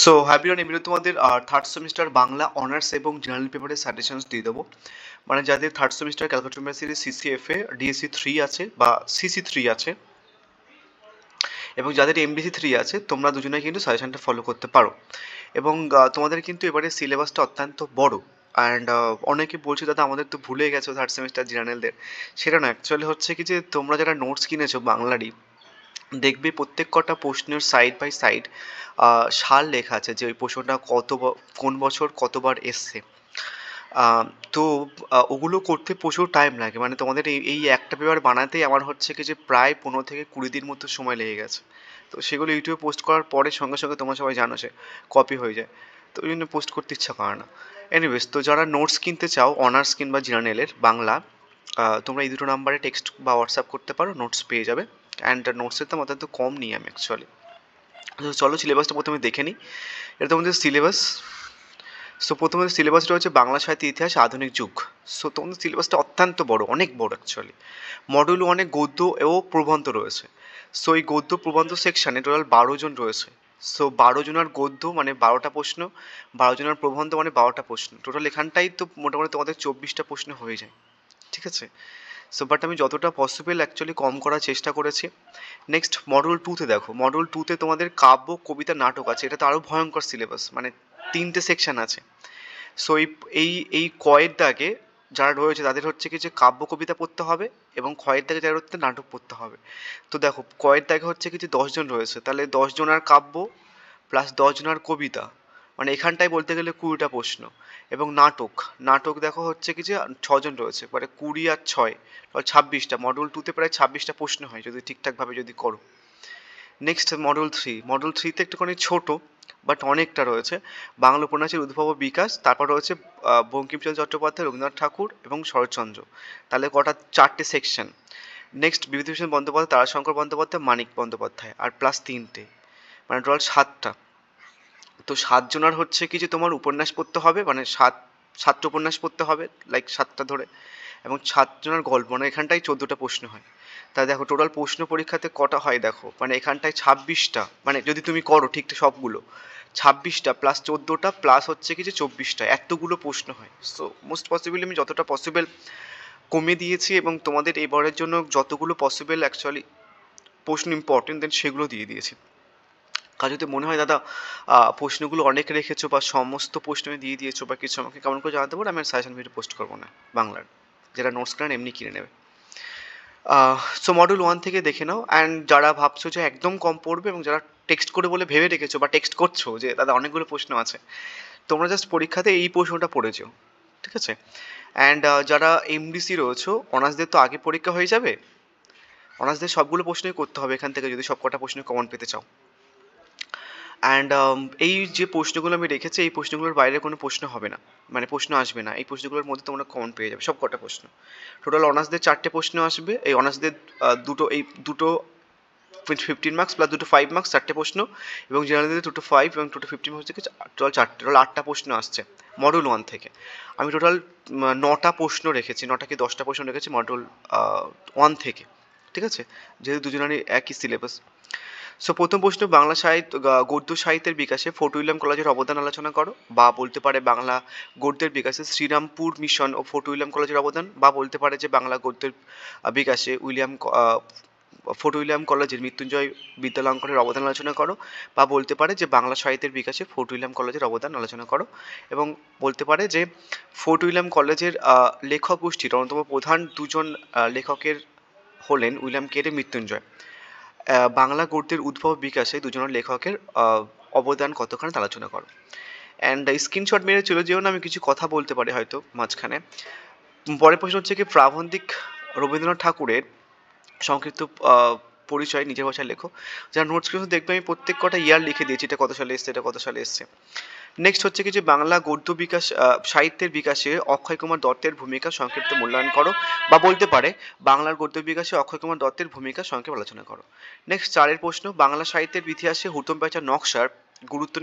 So happy অন এমনি তোমাদের থার্ড সেমিস্টার বাংলা অনার্স এবং জেনারেল পেপারের সাজেশনস দিয়ে দেবো। মানে যাদের third semester calculator series CCFA DSC 3 আছে বা সিসি 3 আছে, এবং যাদের এমডিসি 3 আছে, তোমরা দুজনেই কিন্তু সাজেশনটা ফলো করতে পারো। এবং তোমাদের কিন্তু এবারে সিলেবাসটা অত্যন্ত বড়। অ্যান্ড অনেকে বলছে দাদা আমাদের তো ভুলে গেছো থার্ড সেমিস্টার জেনারেলদের। সেটা না, অ্যাকচুয়ালি হচ্ছে কি যে তোমরা যারা নোটস কিনেছো বাংলারই, দেখবে প্রত্যেক কটা প্রশ্নের সাইড বাই সাইড সাল লেখা আছে যে ওই প্রশ্নটা কোন বছর কতবার এসছে। আহ, তো ওগুলো করতে প্রচুর টাইম লাগে। মানে তোমাদের এই এই একটা পেপার বানাতেই আমার হচ্ছে কি যে প্রায় 15 থেকে 20 দিন মতো সময় লেগে গেছে। তো সেগুলো ইউটিউবে পোস্ট করার পরে সঙ্গে সঙ্গে তোমরা সবাই জানো সে কপি হয়ে যায়। তো ওই জন্য পোস্ট করতে ইচ্ছা করে না। এনিওয়েজ, তো যারা নোটস কিনতে চাও অনার্স কিংবা জেনারেলের বাংলা, তোমরা এই দুটো নাম্বারে টেক্সট বা হোয়াটসঅ্যাপ করতে পারো, নোটস পেয়ে যাবে। অ্যান্ড নোটসের দাম অত্যন্ত কম নিই আমি অ্যাকচুয়ালি। তো চলো সিলেবাসটা প্রথমে দেখে নিই। এটা তোমাদের সিলেবাস। সো প্রথমে সিলেবাসটা হচ্ছে বাংলা সাহিত্য ইতিহাস আধুনিক যুগ। সো তোমাদের সিলেবাসটা অত্যন্ত বড়, অনেক বড় অ্যাকচুয়ালি। মডিউল অনেক গদ্য ও প্রবন্ধ রয়েছে। সো এই গদ্য প্রবন্ধ সেকশানে টোটাল 12 জন রয়েছে। সো 12 জনের গদ্য মানে 12টা প্রশ্ন, 12 জনের প্রবন্ধ মানে 12টা প্রশ্ন। টোটাল এখানটাই তো মোটামুটি তোমাদের 24টা প্রশ্ন হয়ে যায়। ঠিক আছে। সো বাট আমি যতটা পসিবল অ্যাকচুয়ালি কম করার চেষ্টা করেছি। নেক্সট মডিউল 2-তে দেখো, মডিউল 2-তে তোমাদের কাব্য কবিতা নাটক আছে। এটা তো আরও ভয়ঙ্কর সিলেবাস, মানে 3টে সেকশন আছে। সো এই এই এই কয়ের দাগে যারা রয়েছে তাদের হচ্ছে কি যে কাব্য কবিতা পড়তে হবে, এবং ক্ষয়ের দাগে যারা হচ্ছে নাটক পড়তে হবে। তো দেখো কয়ের দাগে হচ্ছে কি যে 10 জন রয়েছে, তাহলে 10 জনের কাব্য প্লাস 10 জনের কবিতা, মানে এখানটায় বলতে গেলে 20টা প্রশ্ন। এবং নাটক, নাটক দেখো হচ্ছে কি যে 6 জন রয়েছে, মানে 20 আর 6 26টা। মডিউল 2-তে প্রায় 26টা প্রশ্ন হয় যদি ঠিকঠাকভাবে যদি করো। নেক্সট মডিউল 3, মডিউল 3-তে একটুখানি ছোট বাট অনেকটা রয়েছে। বাংলা উপন্যাসের উদ্ভব ও বিকাশ, তারপর রয়েছে বঙ্কিমচন্দ্র চট্টোপাধ্যায়, রবীন্দ্রনাথ ঠাকুর এবং শরৎচন্দ্র। তাহলে কটা, 4টে সেকশন। নেক্সট বিভূতিভূষণ বন্দ্যোপাধ্যায়, তারাশঙ্কর বন্দ্যোপাধ্যায়, মানিক বন্দ্যোপাধ্যায়, আর প্লাস 3টে, মানে টোটাল 7টা। তো 7 জনের হচ্ছে কি যে তোমার উপন্যাস পড়তে হবে, মানে সাতটা উপন্যাস পড়তে হবে, লাইক 7টা ধরে। এবং 7 জনের গল্প, মানে এখানটায় 14টা প্রশ্ন হয়। তা দেখো টোটাল প্রশ্ন পরীক্ষাতে কটা হয় দেখো, মানে এখানটায় 26টা, মানে যদি তুমি করো ঠিক সবগুলো 26টা প্লাস 14টা প্লাস হচ্ছে কি যে 24টা, এতগুলো প্রশ্ন হয়। সো মোস্ট পসিবলি আমি যতটা পসিবল কমে দিয়েছি, এবং তোমাদের এবারের জন্য যতগুলো পসিবল অ্যাকচুয়ালি প্রশ্ন ইম্পর্টেন্ট দেন সেগুলো দিয়ে দিয়েছি। কার যদি মনে হয় দাদা প্রশ্নগুলো অনেক রেখেছো বা সমস্ত প্রশ্ন দিয়ে দিয়েছো বা কিছু, আমাকে কেমন করে জানাতে পারো, আমি সাজেশন ভিডিও পোস্ট করবো না বাংলার। যারা নোটস করেন এমনি কিনে নেবে। সো মডিউল 1 থেকে দেখে নাও। অ্যান্ড যারা ভাবছো যে একদম কম পড়বে, এবং যারা টেক্সট করে বলে ভেবে রেখেছো বা টেক্সট করছো যে দাদা অনেকগুলো প্রশ্ন আছে, তোমরা জাস্ট পরীক্ষাতে এই প্রশ্নটা পড়েছো। ঠিক আছে। অ্যান্ড যারা এমডিসি রয়েছো, অনার্সদের তো আগে পরীক্ষা হয়ে যাবে, অনার্সদের সবগুলো প্রশ্নই করতে হবে এখান থেকে যদি সব কটা প্রশ্ন কমন পেতে চাও। অ্যান্ড এই যে প্রশ্নগুলো আমি রেখেছি, এই প্রশ্নগুলোর বাইরে কোনো প্রশ্ন হবে না, মানে প্রশ্ন আসবে না। এই প্রশ্নগুলোর মধ্যে তোমরা কমন পেয়ে যাবে সব কটা প্রশ্ন। টোটাল অনার্সদের 4টে প্রশ্ন আসবে, এই অনার্সদের দুটো 15 মার্কস প্লাস দুটো 5 মার্কস, 4টে প্রশ্ন। এবং জেনারেলদের দুটো 5 এবং দুটো 15 মার্কস থেকে টোটাল 4টে, টোটাল 8টা প্রশ্ন আসছে মডিউল 1 থেকে। আমি টোটাল 9টা প্রশ্ন রেখেছি, 9টা কি 10টা প্রশ্ন রেখেছি মডিউল 1 থেকে। ঠিক আছে, যেহেতু দুজনেরই একই সিলেবাস। সো প্রথম প্রশ্ন, বাংলা সাহিত্য গদ্য সাহিত্যের বিকাশে ফোর্ট উইলিয়াম কলেজের অবদান আলোচনা করো। বা বলতে পারে বাংলা গদ্যের বিকাশে শ্রীরামপুর মিশন ও ফোর্ট উইলিয়াম কলেজের অবদান। বা বলতে পারে যে বাংলা গদ্যের বিকাশে ফোর্ট উইলিয়াম কলেজের মৃত্যুঞ্জয় বিদ্যালঙ্করের অবদান আলোচনা করো। বা বলতে পারে যে বাংলা সাহিত্যের বিকাশে ফোর্ট উইলিয়াম কলেজের অবদান আলোচনা করো। এবং বলতে পারে যে ফোর্ট উইলিয়াম কলেজের লেখক গোষ্ঠীর অন্যতম প্রধান দুজন লেখকের হলেন উইলিয়াম কেরি, মৃত্যুঞ্জয়। বাংলা গদ্যের উদ্ভব বিকাশে দুজনের লেখকের অবদান কতখানি তা আলোচনা করো। অ্যান্ড স্ক্রিনশট মেরে চলে যেও না, আমি কিছু কথা বলতে পারি হয়তো মাঝখানে। পরের প্রশ্ন হচ্ছে কি, প্রাবন্ধিক রবীন্দ্রনাথ ঠাকুরের সংক্ষিপ্ত পরিচয় নিজের ভাষায় লেখো। যারা নোটস কিন্তু দেখবে আমি প্রত্যেক কটা ইয়ার লিখে দিয়েছি, এটা কত সালে এসছে, এটা কত সালে এসছে। নেক্সট হচ্ছে কি যে বাংলা গদ্য বিকাশ সাহিত্যের বিকাশে অক্ষয় কুমার দত্তের ভূমিকা সংক্ষিপ্ত মূল্যায়ন করো। বা বলতে পারে বাংলার গদ্য বিকাশে অক্ষয় কুমার দত্তের ভূমিকা সংক্ষেপে আলোচনা করো। নেক্সট 4 প্রশ্ন, বাংলা সাহিত্যের ইতিহাসে হুতুম প্যাঁচার নকশার গুরুত্ব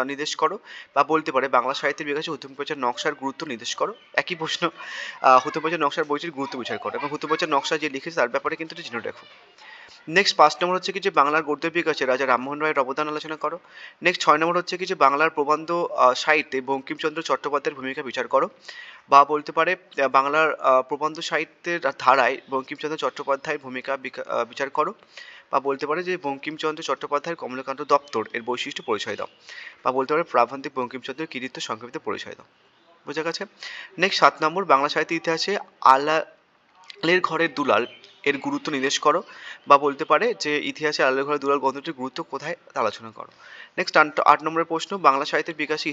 নির্দেশ করো। বা বলতে পারে বাংলা সাহিত্যের বিকাশে হুতুম প্যাঁচার নকশার গুরুত্ব নির্দেশ করো। একই প্রশ্ন, হুতুম প্যাঁচার নকশার বইটির গুরুত্ব বিচার করো, এবং হুতুম প্যাঁচার নকশা যে লিখেছে তার ব্যাপারে কিন্তু জেনে রাখো। নেক্সট 5 নম্বর হচ্ছে কি যে বাংলার গদ্য বিকাশে রাজা রামমোহন রায়ের অবদান আলোচনা করো। নেক্সট 6 নম্বর হচ্ছে কি যে বাংলার প্রবন্ধ সাহিত্যে বঙ্কিমচন্দ্র চট্টোপাধ্যায়ের ভূমিকা বিচার করো। বা বলতে পারে বাংলার প্রবন্ধ সাহিত্যের ধারায় বঙ্কিমচন্দ্র চট্টোপাধ্যায়ের ভূমিকা বিচার করো। বা বলতে পারে যে বঙ্কিমচন্দ্র চট্টোপাধ্যায়ের কমলাকান্ত দপ্তর এর বৈশিষ্ট্য পরিচয় দাও। বা বলতে পারে প্রাবন্ধিক বঙ্কিমচন্দ্রের কৃতিত্ব সংক্ষেপিত পরিচয় দাও। বোঝা গেছে? নেক্সট 7 নম্বর বাংলা সাহিত্যের ইতিহাসে আলালের ঘরের দুলাল এর গুরুত্ব নির্দেশ করো। বা বলতে পারে যে ইতিহাসে আলালের ঘরের দুলাল গ্রন্থটির গুরুত্ব কোথায় তা আলোচনা করো। নেক্সট 8 নম্বরের প্রশ্ন বাংলা সাহিত্যের বিকাশে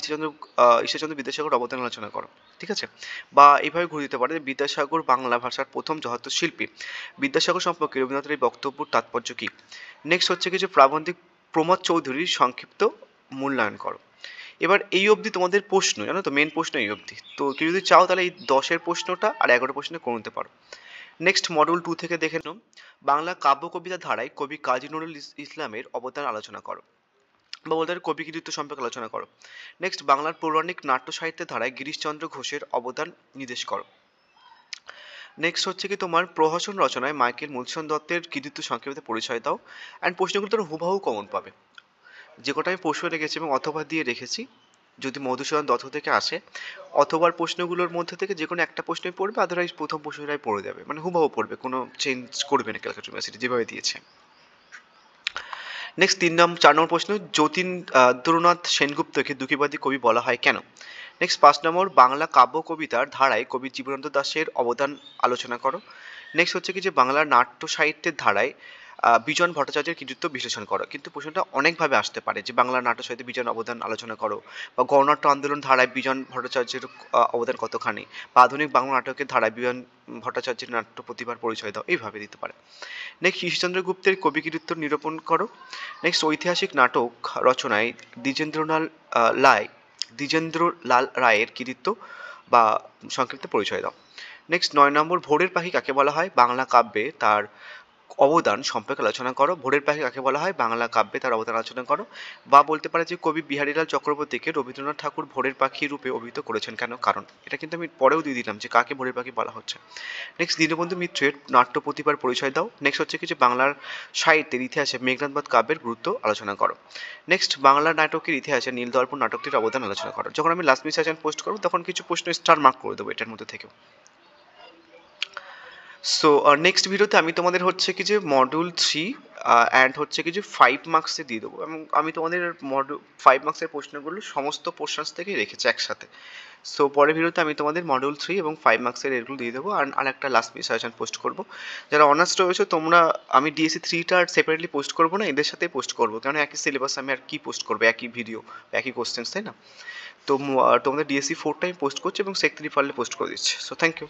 ঈশ্বরচন্দ্র বিদ্যাসাগর অবদান আলোচনা করো। ঠিক আছে? বা এইভাবে ঘুরে দিতে পারে বিদ্যাসাগর বাংলা ভাষার প্রথম যথার্থ শিল্পী। বিদ্যাসাগর সম্পর্কে রবীন্দ্রনাথের এই বক্তব্যের তাৎপর্য কী? নেক্সট হচ্ছে কিছু প্রাবন্ধিক প্রমোদ চৌধুরীর সংক্ষিপ্ত মূল্যায়ন করো। এবার এই অবধি তোমাদের প্রশ্ন, জানো তো মেন প্রশ্ন এই অবধি। তো কেউ যদি চাও তাহলে এই 10-এর প্রশ্নটা আর 11 প্রশ্ন করে নিতে পারো। নেক্সট মডিউল 2 থেকে দেখে নাও বাংলা কাব্য কবিতা ধারায় কবি কাজী নজরুল ইসলামের অবদান আলোচনা করো। বা বলতে পারো কবি কৃতিত্ব সম্পর্কে আলোচনা করো। নেক্সট বাংলার পৌরাণিক নাট্য সাহিত্যের ধারায় গিরিশচন্দ্র ঘোষের অবদান নির্দেশ করো। নেক্সট হচ্ছে কি তোমার প্রহসন রচনায় মাইকেল মধুসূদন দত্তের কৃতিত্ব সংক্ষেপে পরিচয় দাও। অ্যান্ড প্রশ্নগুলো তোর হুবহু কমন পাবে, যে কটা আমি প্রশ্ন রেখেছি এবং অথবা দিয়ে রেখেছি যদি মধুসূদন দত্ত থেকে আসে, অথবা প্রশ্নগুলোর মধ্যে থেকে যে কোনো একটা প্রশ্নই পড়বে, আদারওয়াইজ প্রথম প্রশ্নটাই পড়ে যাবে, মানে হুবহু পড়বে, কোনো চেঞ্জ করবে না ক্যালকাটা ইউনিভার্সিটি যেভাবে দিয়েছে। নেক্সট 4 নম্বর প্রশ্ন যতীন্দ্রনাথ সেনগুপ্তকে দুঃখীবাদী কবি বলা হয় কেন? নেক্সট 5 নম্বর বাংলা কাব্য কবিতার ধারায় কবি জীবনানন্দ দাশের অবদান আলোচনা করো। নেক্সট হচ্ছে কি যে বাংলার নাট্য সাহিত্যের ধারায় বিজন ভট্টাচার্যের কৃতিত্ব বিশ্লেষণ করো। কিন্তু প্রশ্নটা অনেকভাবে আসতে পারে যে বাংলার নাট্য সাহিত্যে বিজন অবদান আলোচনা করো, বা গণনাট্য আন্দোলন ধারায় বিজন ভট্টাচার্যের অবদান কতখানি, বা আধুনিক বাংলা নাটকের ধারায় বিজন ভট্টাচার্যের নাট্য প্রতিভার পরিচয় দাও, এইভাবে দিতে পারে। নেক্সট ঈশ্বরচন্দ্র গুপ্তের কবি কৃতিত্ব নিরূপণ করো। নেক্সট ঐতিহাসিক নাটক রচনায় দ্বিজেন্দ্রলাল রায়ের কৃতিত্ব বা সংক্ষিপ্ত পরিচয় দাও। নেক্সট 9 নম্বর ভোরের পাখি কাকে বলা হয়, বাংলা কাব্যে তার অবদান সম্পর্কে আলোচনা করো। ভোরের পাখি কাকে বলা হয়, বাংলা কাব্যে তার অবদান আলোচনা করো। বা বলতে পারে যে কবি বিহারীলাল চক্রবর্তীকে রবীন্দ্রনাথ ঠাকুর ভোরের পাখি রূপে অভিহিত করেছেন কেন, কারণ এটা কিন্তু আমি পরেও দিয়ে দিলাম যে কাকে ভোরের পাখি বলা হচ্ছে। নেক্সট দীনবন্ধু মিত্রের নাট্য প্রতিভার পরিচয় দাও। নেক্সট হচ্ছে কি যে বাংলার সাহিত্যের ইতিহাসে মেঘনাদবধ কাব্যের গুরুত্ব আলোচনা করো। নেক্সট বাংলা নাটকের ইতিহাসে নীলদর্পণ নাটকটির অবদান আলোচনা করো। যখন আমি লাস্ট মিনিট সেশন পোস্ট করবো তখন কিছু প্রশ্ন স্টার মার্ক করে দেবো এটার মধ্যে থেকেও। সো নেক্সট ভিডিওতে আমি তোমাদের হচ্ছে কি যে মডিউল 3 অ্যান্ড হচ্ছে কি যে 5 মার্কসে দিয়ে দেবো, এবং আমি তোমাদের 5 মার্কসের প্রশ্নগুলো সমস্ত পোর্শনস থেকেই রেখেছি একসাথে। সো পরের ভিডিওতে আমি তোমাদের মডিউল 3 এবং 5 মার্কসের এগুলো দিয়ে দেবো, আর একটা লাস্ট মিনিট সাজেশন পোস্ট করবো। যারা অনার্স রয়েছে তোমরা, আমি ডিএসসি 3টা আর সেপারেটলি পোস্ট করবো না, এদের সাথেই পোস্ট করবো, কারণ একই সিলেবাস আমি আর কি পোস্ট করবো, একই ভিডিও একই কোশ্চেন্স, তাই না? তো তোমাদের ডিএসসি 4টা আমি পোস্ট করছি এবং সেক 3 পারলে পোস্ট করে দিচ্ছি। So thank you.